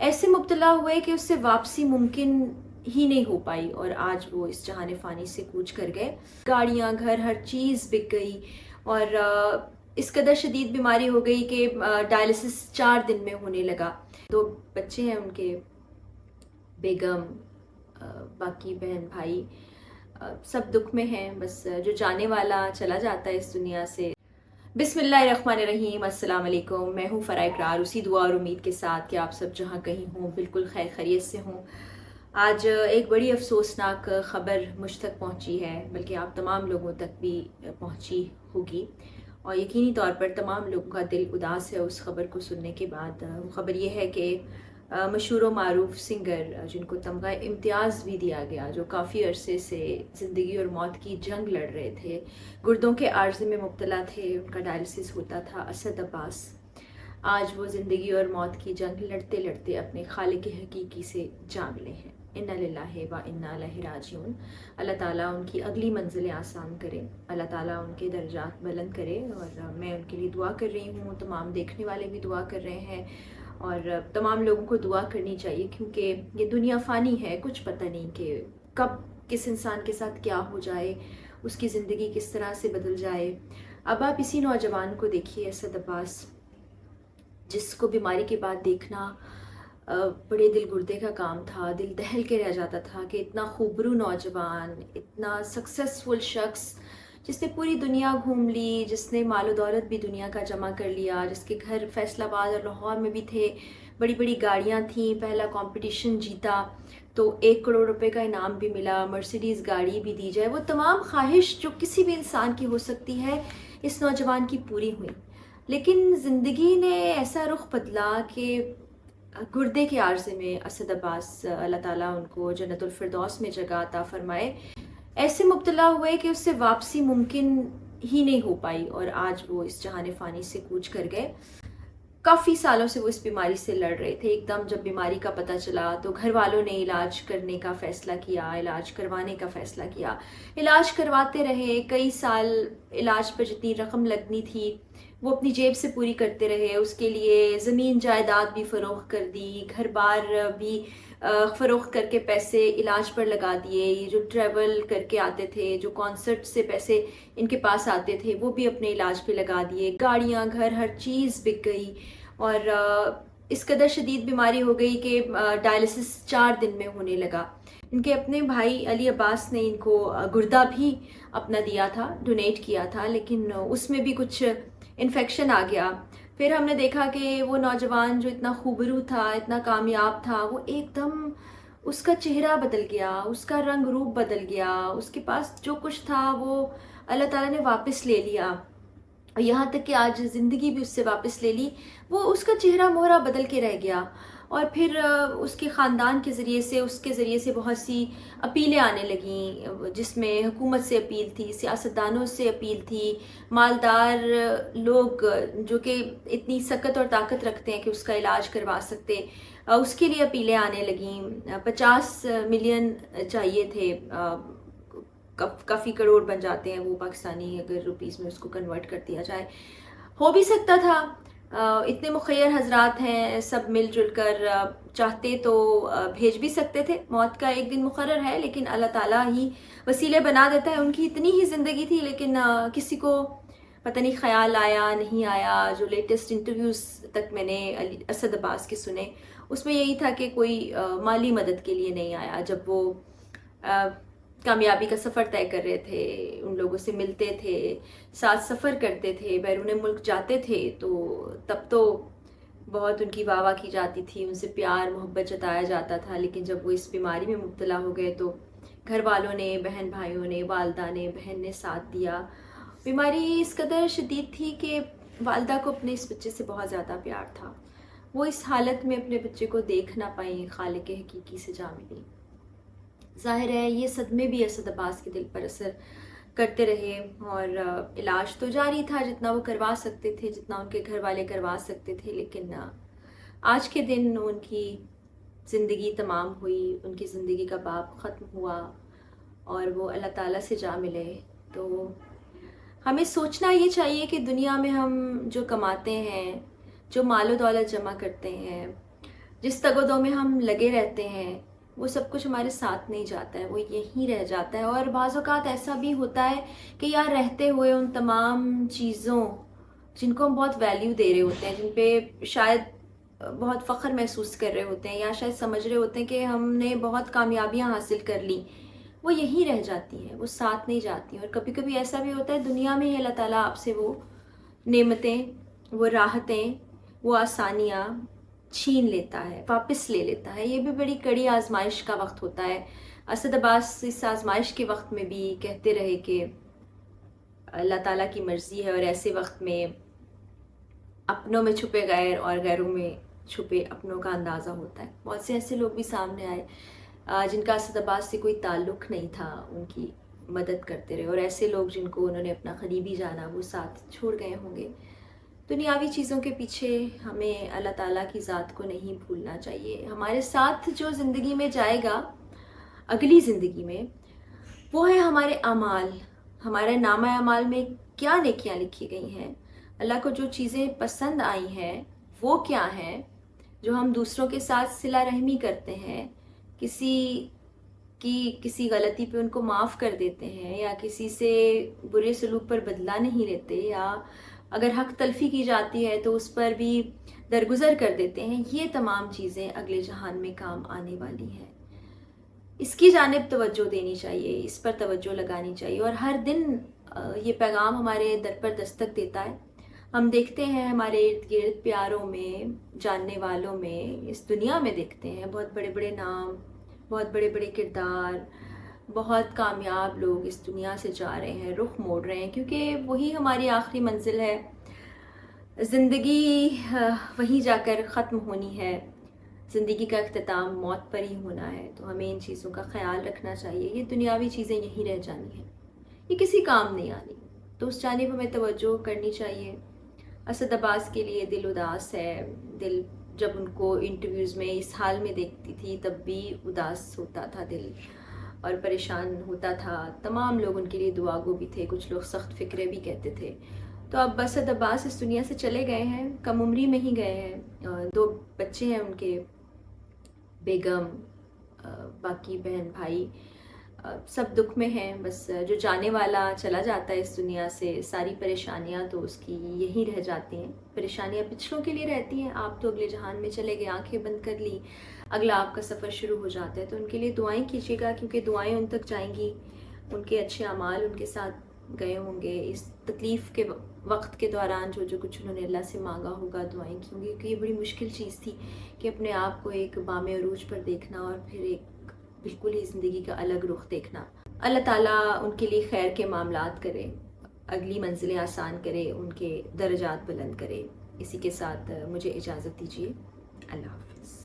ऐसे मुब्तला हुए कि उससे वापसी मुमकिन ही नहीं हो पाई और आज वो इस जहान फ़ानी से कूच कर गए। गाड़ियाँ, घर, हर चीज़ बिक गई और इस कदर शदीद बीमारी हो गई कि डायलिसिस 4 दिन में होने लगा। 2 बच्चे हैं उनके, बेगम, बाकी बहन भाई सब दुख में हैं। बस जो जाने वाला चला जाता है इस दुनिया से। बिस्मिल्लाहिर्रहमानिर्रहीम, अस्सलाम वालेकुम। मैं हूँ फ़राह इकरार, उसी दुआ और उम्मीद के साथ कि आप सब जहाँ कहीं हों बिल्कुल खैर खैरियत से हों। आज एक बड़ी अफसोसनाक ख़बर मुझ तक पहुँची है, बल्कि आप तमाम लोगों तक भी पहुँची होगी और यकीनी तौर पर तमाम लोगों का दिल उदास है उस ख़बर को सुनने के बाद। वो ख़बर ये है कि मशहूर व मारूफ सिंगर जिनको तमगा इम्तियाज़ भी दिया गया, जो काफ़ी अरसे से ज़िंदगी और मौत की जंग लड़ रहे थे, गुर्दों के आर्ज़े में मुब्तला थे, उनका डायलिसिस होता था, असद अब्बास, आज वो ज़िंदगी और मौत की जंग लड़ते लड़ते अपने खालिक हकीकी से जा मिले हैं। इन्ना लिल्लाहि व इन्ना इलैहि राजिऊन। अल्लाह ताला उनकी अगली मंजिलें आसान करे, अल्लाह ताला उनके दर्जात बुलंद करे और मैं उनके लिए दुआ कर रही हूँ। तमाम देखने वाले भी दुआ कर रहे हैं और तमाम लोगों को दुआ करनी चाहिए, क्योंकि ये दुनिया फ़ानी है, कुछ पता नहीं कि कब किस इंसान के साथ क्या हो जाए, उसकी ज़िंदगी किस तरह से बदल जाए। अब आप इसी नौजवान को देखिए, असद अब्बास, जिसको बीमारी के बाद देखना बड़े दिल गुर्दे का काम था। दिल दहल के रह जाता था कि इतना खूबरू नौजवान, इतना सक्सेसफुल शख्स, जिसने पूरी दुनिया घूम ली, जिसने मालो दौलत भी दुनिया का जमा कर लिया, जिसके घर फैसलाबाद और लाहौर में भी थे, बड़ी बड़ी गाड़ियाँ थीं, पहला कंपटीशन जीता तो 1 करोड़ रुपए का इनाम भी मिला, मर्सिडीज़ गाड़ी भी दी जाए। वो तमाम ख्वाहिश जो किसी भी इंसान की हो सकती है, इस नौजवान की पूरी हुई। लेकिन ज़िंदगी ने ऐसा रुख बदला कि गुर्दे के आर्ज़े में असद अब्बास, अल्लाह ताला उनको जन्नतुल फिरदौस में जगह अता फरमाए, ऐसे मुब्तला हुए कि उससे वापसी मुमकिन ही नहीं हो पाई और आज वो इस जहान फ़ानी से कूच कर गए। काफ़ी सालों से वो इस बीमारी से लड़ रहे थे। एकदम जब बीमारी का पता चला तो घर वालों ने इलाज करने का फ़ैसला किया, इलाज करवाने का फ़ैसला किया। इलाज करवाते रहे कई साल। इलाज पर जितनी रकम लगनी थी वो अपनी जेब से पूरी करते रहे। उसके लिए ज़मीन जायदाद भी फ़रोख्त कर दी, घर बार भी फ़रोख्त करके पैसे इलाज पर लगा दिए। ये जो ट्रैवल करके आते थे, जो कॉन्सर्ट से पैसे इनके पास आते थे, वो भी अपने इलाज पे लगा दिए। गाड़ियाँ, घर, हर चीज़ बिक गई और इस कदर शदीद बीमारी हो गई कि डायलिसिस 4 दिन में होने लगा। इनके अपने भाई अली अब्बास ने इनको गुर्दा भी अपना दिया था, डोनेट किया था, लेकिन उसमें भी कुछ इन्फेक्शन आ गया। फिर हमने देखा कि वो नौजवान जो इतना खूबरू था, इतना कामयाब था, वो एकदम उसका चेहरा बदल गया, उसका रंग रूप बदल गया, उसके पास जो कुछ था वो अल्लाह ताला ने वापस ले लिया। और यहाँ तक कि आज ज़िंदगी भी उससे वापस ले ली। वो उसका चेहरा मोहरा बदल के रह गया और फिर उसके ख़ानदान के ज़रिए से, उसके ज़रिए से बहुत सी अपीलें आने लगीं, जिसमें हुकूमत से अपील थी, सियासतदानों से अपील थी, मालदार लोग जो कि इतनी सकत और ताकत रखते हैं कि उसका इलाज करवा सकते, उसके लिए अपीलें आने लगीं। 50 मिलियन चाहिए थे, काफ़ी करोड़ बन जाते हैं वो पाकिस्तानी अगर रुपीस में उसको कन्वर्ट कर दिया जाए। हो भी सकता था, इतने मुखय्यर हजरात हैं, सब मिलजुल कर चाहते तो भेज भी सकते थे। मौत का एक दिन मुकर्रर है, लेकिन अल्लाह ताला ही वसीले बना देता है। उनकी इतनी ही ज़िंदगी थी, लेकिन किसी को पता नहीं ख्याल आया नहीं आया। जो लेटेस्ट इंटरव्यूज़ तक मैंने असद अब्बास के सुने, उसमें यही था कि कोई माली मदद के लिए नहीं आया। जब वो कामयाबी का सफ़र तय कर रहे थे, उन लोगों से मिलते थे, साथ सफ़र करते थे, बैरून मुल्क जाते थे, तो तब तो बहुत उनकी वाह वाह की जाती थी, उनसे प्यार मोहब्बत जताया जाता था। लेकिन जब वो इस बीमारी में मुब्तला हो गए तो घर वालों ने, बहन भाइयों ने, वालदा ने, बहन ने साथ दिया। बीमारी इस कदर शदीद थी कि वालदा को अपने इस बच्चे से बहुत ज़्यादा प्यार था। वो इस हालत में अपने बच्चे को देख ना पाई, खालिक हकीकी से जा मिली। ज़ाहिर है ये सदमे भी असद अब्बास के दिल पर असर करते रहे और इलाज तो जारी था जितना वो करवा सकते थे, जितना उनके घर वाले करवा सकते थे। लेकिन आज के दिन उनकी ज़िंदगी तमाम हुई, उनकी ज़िंदगी का बाब ख़त्म हुआ और वो अल्लाह ताला से जा मिले। तो हमें सोचना ये चाहिए कि दुनिया में हम जो कमाते हैं, जो मालो दौलत जमा करते हैं, जिस तगोदो में हम लगे रहते हैं वो सब कुछ हमारे साथ नहीं जाता है, वो यहीं रह जाता है। और बाज़ औक़ात ऐसा भी होता है कि यार रहते हुए उन तमाम चीज़ों जिनको हम बहुत वैल्यू दे रहे होते हैं, जिन पे शायद बहुत फ़ख्र महसूस कर रहे होते हैं, या शायद समझ रहे होते हैं कि हमने बहुत कामयाबियाँ हासिल कर ली, वो यहीं रह जाती हैं, वो साथ नहीं जाती। और कभी कभी ऐसा भी होता है दुनिया में ही अल्लाह ताला आपसे वो नेमतें, वो राहतें, वो आसानियाँ छीन लेता है, वापस ले लेता है। ये भी बड़ी कड़ी आजमाइश का वक्त होता है। असद अब्बास इस आजमाइश के वक्त में भी कहते रहे कि अल्लाह ताला की मर्ज़ी है, और ऐसे वक्त में अपनों में छुपे गैर और गैरों में छुपे अपनों का अंदाज़ा होता है। बहुत से ऐसे लोग भी सामने आए जिनका असद अब्बास से कोई ताल्लुक़ नहीं था, उनकी मदद करते रहे। और ऐसे लोग जिनको उन्होंने अपना करीबी जाना वो साथ छोड़ गए होंगे। दुनियावी चीज़ों के पीछे हमें अल्लाह ताला की ज़ात को नहीं भूलना चाहिए। हमारे साथ जो ज़िंदगी में जाएगा अगली ज़िंदगी में, वो है हमारे अमाल। हमारे नामा अमाल में क्या नेकियां लिखी गई हैं, अल्लाह को जो चीज़ें पसंद आई हैं वो क्या हैं, जो हम दूसरों के साथ सिला रहमी करते हैं, किसी गलती पे उनको माफ़ कर देते हैं, या किसी से बुरे सलूक पर बदला नहीं लेते, या अगर हक तलफ़ी की जाती है तो उस पर भी दरगुजर कर देते हैं। ये तमाम चीज़ें अगले जहान में काम आने वाली हैं। इसकी जानिब तवज्जो देनी चाहिए, इस पर तवज्जो लगानी चाहिए। और हर दिन ये पैगाम हमारे दर पर दस्तक देता है। हम देखते हैं हमारे इर्द गिर्द प्यारों में, जानने वालों में, इस दुनिया में देखते हैं बहुत बड़े बड़े नाम, बहुत बड़े बड़े किरदार, बहुत कामयाब लोग इस दुनिया से जा रहे हैं, रुख मोड़ रहे हैं, क्योंकि वही हमारी आखिरी मंजिल है। ज़िंदगी वहीं जाकर ख़त्म होनी है, ज़िंदगी का इख्तिताम मौत पर ही होना है। तो हमें इन चीज़ों का ख्याल रखना चाहिए। ये दुनियावी चीज़ें यहीं रह जानी हैं, ये किसी काम नहीं आनी, तो उस जानिब हमें तवज्जो करनी चाहिए। असद अब्बास के लिए दिल उदास है। दिल जब उनको इंटरव्यूज़ में इस हाल में देखती थी तब भी उदास होता था दिल, और परेशान होता था। तमाम लोग उनके लिए दुआगो भी थे, कुछ लोग सख्त फ़िक्रे भी कहते थे। तो अब असद अब्बास इस दुनिया से चले गए हैं, कम उम्री में ही गए हैं। 2 बच्चे हैं उनके, बेगम, बाकी बहन भाई सब दुख में हैं। बस जो जाने वाला चला जाता है इस दुनिया से, सारी परेशानियां तो उसकी यहीं रह जाती हैं। परेशानियां पिछलों के लिए रहती हैं। आप तो अगले जहान में चले गए, आंखें बंद कर ली, अगला आपका सफ़र शुरू हो जाता है। तो उनके लिए दुआएं कीजिएगा, क्योंकि दुआएं उन तक जाएंगी, उनके अच्छे अमाल उनके साथ गए होंगे। इस तकलीफ़ के वक्त के दौरान जो जो कुछ उन्होंने अल्लाह से मांगा होगा, दुआएं की होंगी, क्योंकि ये बड़ी मुश्किल चीज़ थी कि अपने आप को एक बामे अरूज पर देखना और फिर एक बिल्कुल ही ज़िंदगी का अलग रुख देखना। अल्लाह ताला उनके लिए खैर के मामलात करे, अगली मंजिलें आसान करे, उनके दर्जात बुलंद करे। इसी के साथ मुझे इजाज़त दीजिए। अल्लाह हाफ़िज़।